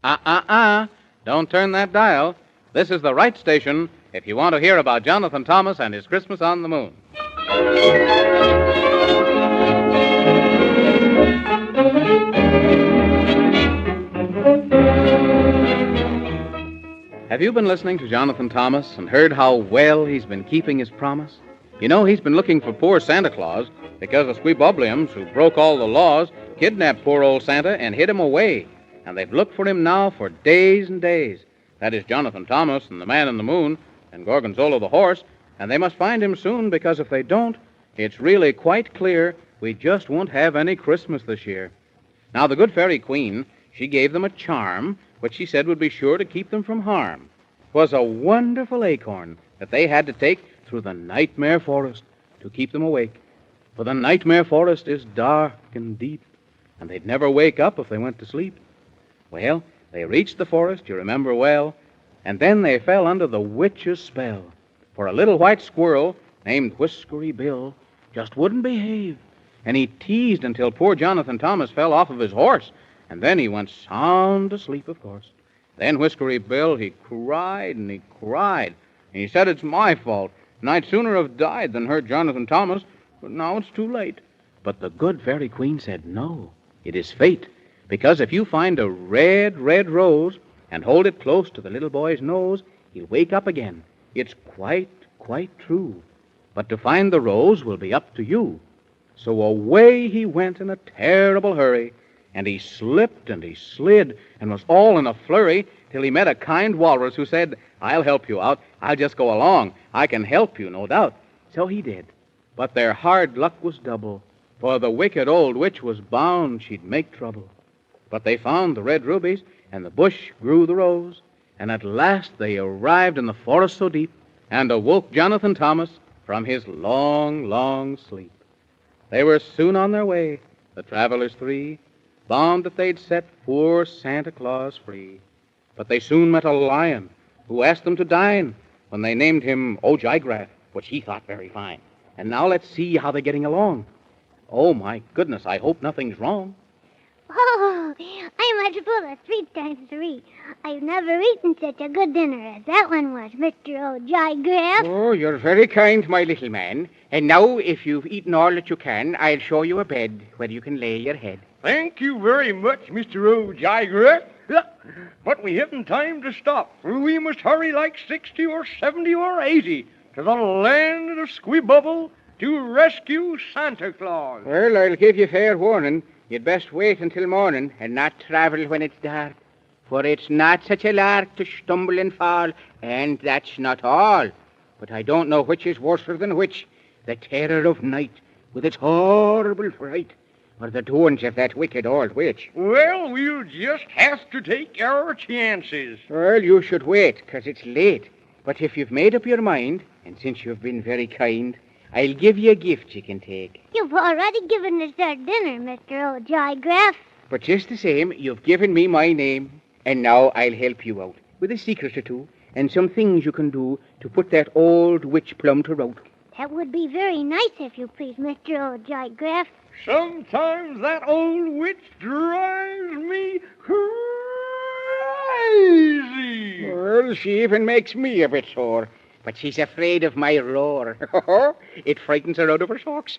Don't turn that dial. This is the right station if you want to hear about Jonathan Thomas and his Christmas on the Moon. Have you been listening to Jonathan Thomas and heard how well he's been keeping his promise? You know, he's been looking for poor Santa Claus because the Squeebobliums, who broke all the laws, kidnapped poor old Santa and hid him away. And they've looked for him now for days and days. That is Jonathan Thomas and the Man in the Moon and Gorgonzola the horse, and they must find him soon because if they don't, it's really quite clear we just won't have any Christmas this year. Now, the good fairy queen, she gave them a charm which she said would be sure to keep them from harm. 'Twas a wonderful acorn that they had to take through the nightmare forest to keep them awake. For the nightmare forest is dark and deep, and they'd never wake up if they went to sleep. Well, they reached the forest, you remember well, and then they fell under the witch's spell. For a little white squirrel named Whiskery Bill just wouldn't behave, and he teased until poor Jonathan Thomas fell off of his horse, and then he went sound asleep, of course. Then Whiskery Bill, he cried and he cried, and he said it's my fault, and I'd sooner have died than hurt Jonathan Thomas, but now it's too late. But the good fairy queen said no, it is fate, because if you find a red, red rose and hold it close to the little boy's nose, he'll wake up again. It's quite true. But to find the rose will be up to you. So away he went in a terrible hurry, and he slipped and he slid and was all in a flurry till he met a kind walrus who said, I'll help you out. I'll just go along. I can help you, no doubt. So he did. But their hard luck was double, for the wicked old witch was bound she'd make trouble. But they found the red rubies, and the bush grew the rose, and at last they arrived in the forest so deep, and awoke Jonathan Thomas from his long, long sleep. They were soon on their way, the travelers three, bound that they'd set poor Santa Claus free. But they soon met a lion, who asked them to dine, when they named him Ojigraph, which he thought very fine. And now let's see how they're getting along. Oh, my goodness, I hope nothing's wrong. Oh, I'm much full of 3 times 3. I've never eaten such a good dinner as that one was, Mr. Ojigraph. Oh, you're very kind, my little man. And now, if you've eaten all that you can, I'll show you a bed where you can lay your head. Thank you very much, Mr. Ojigraph. But we haven't time to stop, for we must hurry like 60 or 70 or 80 to the land of Squeebubble to rescue Santa Claus. Well, I'll give you fair warning. You'd best wait until morning and not travel when it's dark. For it's not such a lark to stumble and fall, and that's not all. But I don't know which is worse than which, the terror of night with its horrible fright, or the doings of that wicked old witch. Well, we'll just have to take our chances. Well, you should wait, 'cause it's late. But if you've made up your mind, and since you've been very kind, I'll give you a gift you can take. You've already given us our dinner, Mr. Ojigraph. But just the same, you've given me my name, and now I'll help you out with a secret or two and some things you can do to put that old witch plumb to rout. That would be very nice, if you please, Mr. Ojigraph. Sometimes that old witch drives me crazy. Well, she even makes me a bit sore. But she's afraid of my roar. It frightens her out of her socks.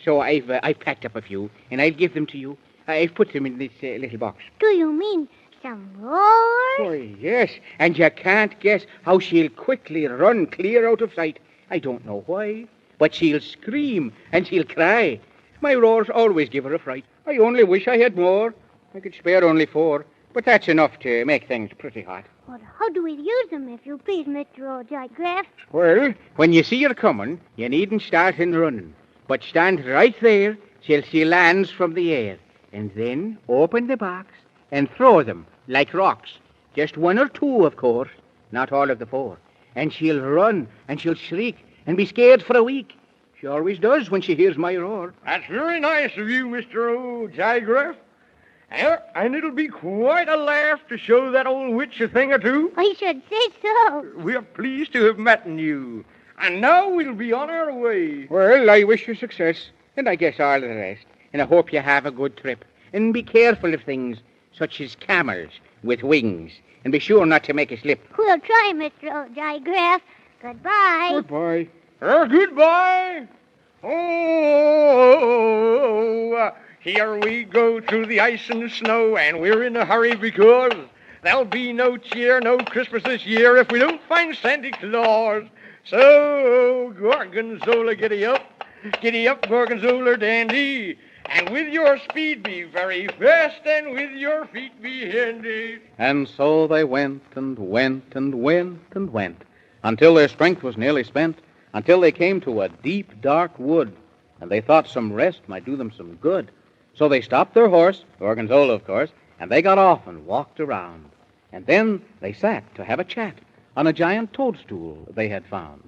So I've packed up a few, and I'll give them to you. I've put them in this little box. Do you mean some roars? Oh, yes, and you can't guess how she'll quickly run clear out of sight. I don't know why, but she'll scream and she'll cry. My roars always give her a fright. I only wish I had more. I could spare only 4, but that's enough to make things pretty hot. But how do we use them, if you please, Mr. Ojigraph? Well, when you see her coming, you needn't start in running, but stand right there till she lands from the air, and then open the box and throw them like rocks. Just 1 or 2, of course, not all of the 4. And she'll run, and she'll shriek, and be scared for a week. She always does when she hears my roar. That's very nice of you, Mr. Ojigraph. And it'll be quite a laugh to show that old witch a thing or two. I should say so. We're pleased to have met you. And now we'll be on our way. Well, I wish you success, and I guess all the rest. And I hope you have a good trip. And be careful of things, such as camels with wings. And be sure not to make a slip. We'll try, Mr. O'Digraph. Goodbye. Goodbye. Goodbye. Oh, here we go through the ice and the snow, and we're in a hurry because there'll be no cheer, no Christmas this year if we don't find Santa Claus. So, Gorgonzola, giddy up, Gorgonzola dandy, and with your speed be very fast, and with your feet be handy. And so they went and went and went and went, until their strength was nearly spent, until they came to a deep, dark wood, and they thought some rest might do them some good. So they stopped their horse, Gorgonzola, of course, and they got off and walked around. And then they sat to have a chat on a giant toadstool they had found.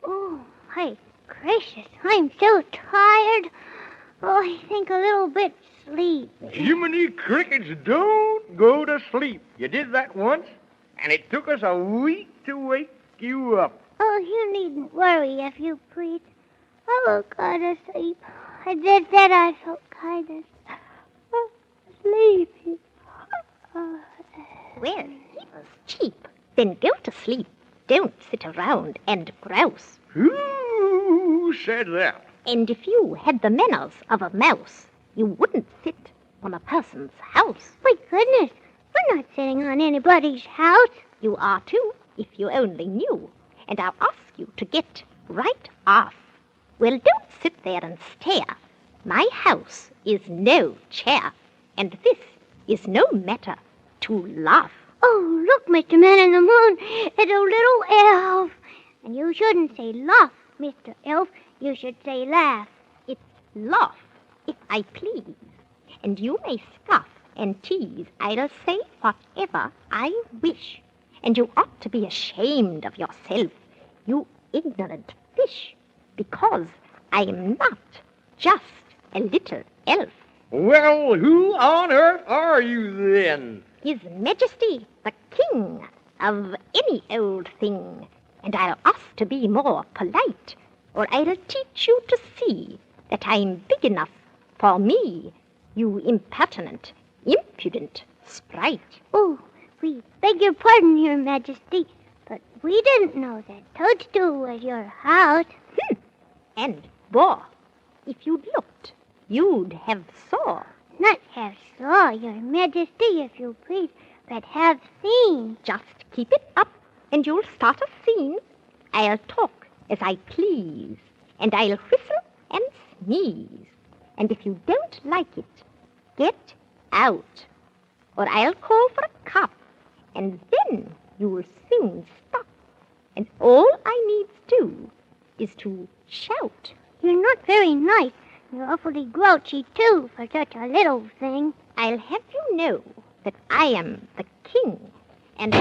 Oh, my gracious, I'm so tired. Oh, I think a little bit sleep. Jiminy Crickets, don't go to sleep. You did that once, and it took us a week to wake you up. Oh, you needn't worry, if you please. I will go to sleep. I just said I felt kind of sleepy. Well, he was cheap. Then go to sleep. Don't sit around and grouse. Who said that? And if you had the manners of a mouse, you wouldn't sit on a person's house. My goodness, we're not sitting on anybody's house. You are too, if you only knew. And I'll ask you to get right off. Well, don't sit there and stare. My house is no chair, and this is no matter to laugh. Oh, look, Mr. Man in the Moon, it's a little elf. And you shouldn't say laugh, Mr. Elf. You should say laugh. It's laugh, if I please. And you may scoff and tease. I'll say whatever I wish. And you ought to be ashamed of yourself, you ignorant fish, because I am not just a little elf. Well, who on earth are you then? His Majesty, the King of any old thing. And I'll ask to be more polite, or I'll teach you to see that I'm big enough for me, you impertinent, impudent sprite. Oh, we beg your pardon, Your Majesty, but we didn't know that Toadstool was your house. And, boy, if you'd looked, you'd have saw. Not have saw, Your Majesty, if you please, but have seen. Just keep it up, and you'll start a scene. I'll talk as I please, and I'll whistle and sneeze. And if you don't like it, get out, or I'll call for a cop, and then you'll soon stop. And all I need do is to shout. You're not very nice. You're awfully grouchy, too, for such a little thing. I'll have you know that I am the king, and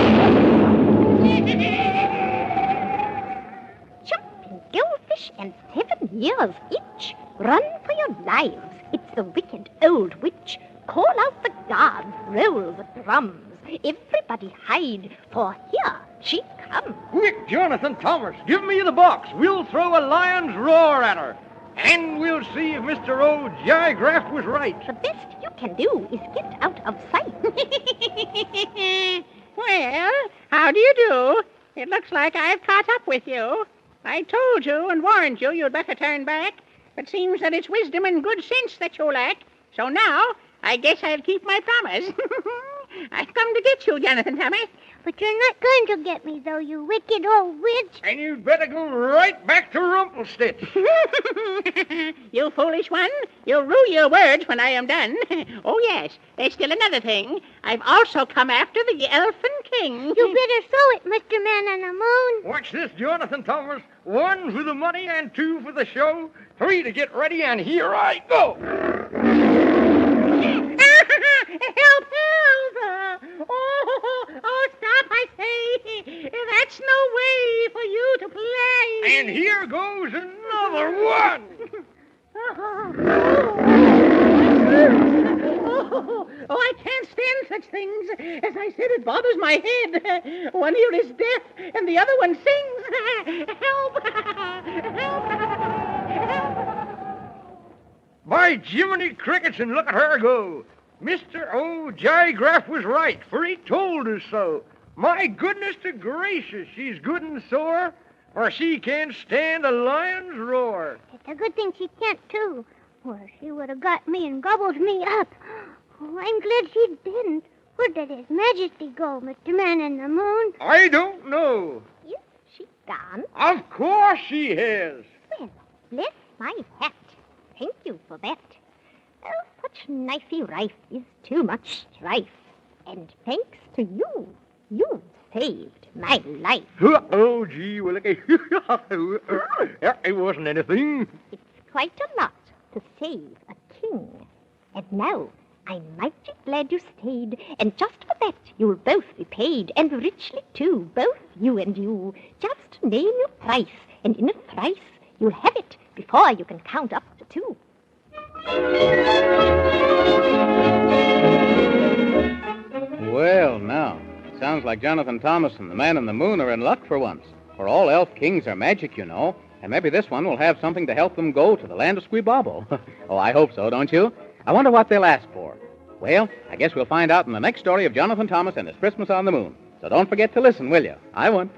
jumping goldfish and 7 years each. Run for your lives. It's the wicked old witch. Call out the guards, roll the drums. Everybody hide, for here she comes. Quick, Jonathan Thomas, give me the box. We'll throw a lion's roar at her. And we'll see if Mr. O'Digraph was right. The best you can do is get out of sight. Well, how do you do? It looks like I've caught up with you. I told you and warned you you'd better turn back. It seems that it's wisdom and good sense that you lack. So now, I guess I'll keep my promise. I've come to get you, Jonathan Thomas. But you're not going to get me, though, you wicked old witch. And you'd better go right back to Rumpelstiltskin. You foolish one. You'll rue your words when I am done. Oh, yes, there's still another thing. I've also come after the Elfin King. You better sow it, Mr. Man on the Moon. Watch this, Jonathan Thomas. 1 for the money and 2 for the show. 3 to get ready, and here I go. Help, help! Oh, stop, I say! That's no way for you to play! And here goes another one. Oh, I can't stand such things. As I said, it bothers my head. One ear is deaf, and the other one sings. Help! Help! Help! By Jiminy Crickets, and look at her go. Mr. O'Jigraff was right, for he told us so. My goodness to gracious, she's good and sore, for she can't stand a lion's roar. It's a good thing she can't, too, or she would have got me and gobbled me up. Oh, I'm glad she didn't. Where did His Majesty go, Mr. Man in the Moon? I don't know. Is she gone? Of course she has. Well, bless my hat. Thank you for that. Oh, such knifey rife is too much strife. And thanks to you, you saved my life. Oh, gee, well, it wasn't anything. It's quite a lot to save a king. And now I'm mighty glad you stayed, and just for that you'll both be paid, and richly too, both you and you. Just name your price, and in a thrice you'll have it before you can count up to 2. Well, now, it sounds like Jonathan Thomas and the Man in the Moon are in luck for once. For all elf kings are magic, you know, and maybe this one will have something to help them go to the land of Squeebobble. Oh, I hope so, don't you? I wonder what they'll ask for. Well, I guess we'll find out in the next story of Jonathan Thomas and his Christmas on the Moon. So don't forget to listen, will you? I won't.